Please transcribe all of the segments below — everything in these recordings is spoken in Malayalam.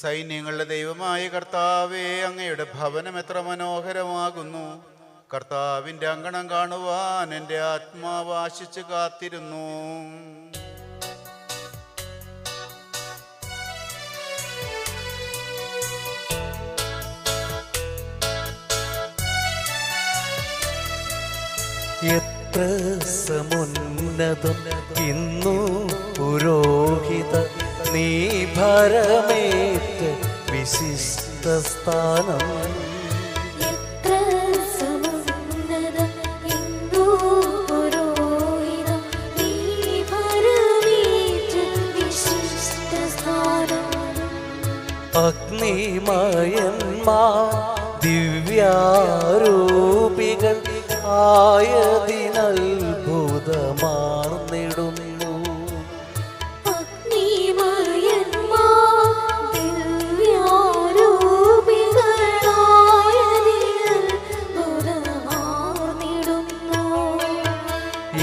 സൈന്യങ്ങളുടെ ദൈവമായ കർത്താവേ, അങ്ങയുടെ ഭവനം എത്ര മനോഹരമാകുന്നു. കർത്താവിൻ്റെ അങ്കണം കാണുവാൻ എൻ്റെ ആത്മാവ് ആശിച്ചു കാത്തിരുന്നു. എത്ര സമുന്നതം ഇന്നു പുരോഹിത നീ ഭരമേറ്റ വിശിഷ്ട സ്ഥാനം. അഗ്നിമയന്മാർ ദിവ്യാരൂപികൾ ആയതിനത്ഭുതമാർന്നിടുന്നു.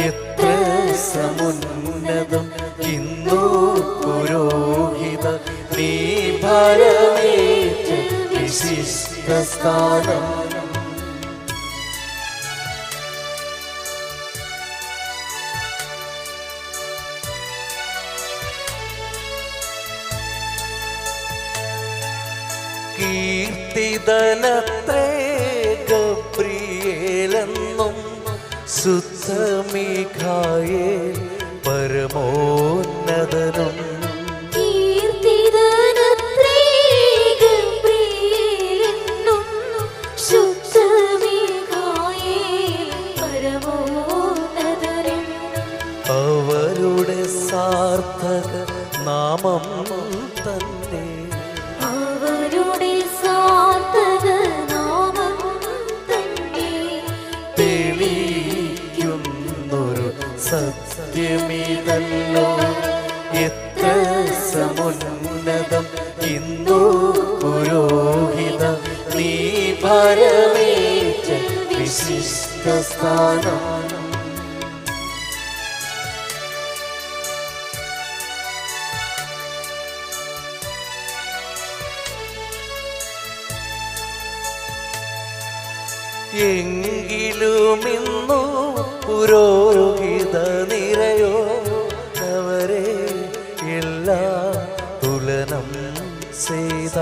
എത്ര സമുന്നതം ഇന്നു പുരോഹിത നീ ഭരമേറ്റ വിശിഷ്ട സ്ഥാനം. കീർത്തിതനത്രേ ഗബ്രിയേലെന്നും ശുദ്ധ മീഖായേൽ പരമോന്നതനും. അവരുടെ സാർത്ഥക നാമം തന്നെ തെളിയിക്കുന്നൊരു സത്യമിതല്ലോ. എത്ര സമുന്നതം ഇന്നു പുരോഹിത നീ ഭരമേറ്റ വിശിഷ്ട സ്ഥാനം. എങ്കിലുമിന്നു പുരോഹിത നിരയോ അവരെ എല്ലാം തുലനം ചെയ്ത.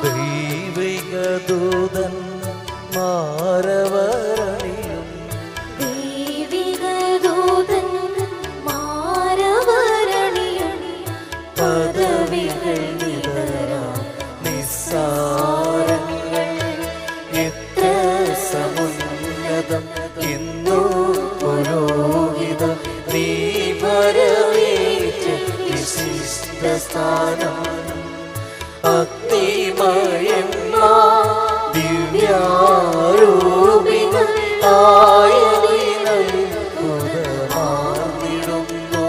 ദൈവിക ദൂതൻ മാരവരണിയും പദവികൾ നിസ്സാരങ്ങൾ. എത്ര സമുന്നതം ഇന്നു പുരോഹിത നീ ഭരമേറ്റ വിശിഷ്ട സ്ഥാനം. അഗ്നിമയന്മാർ ദിവ്യാരൂപികൾ ആയതിനത്ഭുതമാർന്നിടുന്നു.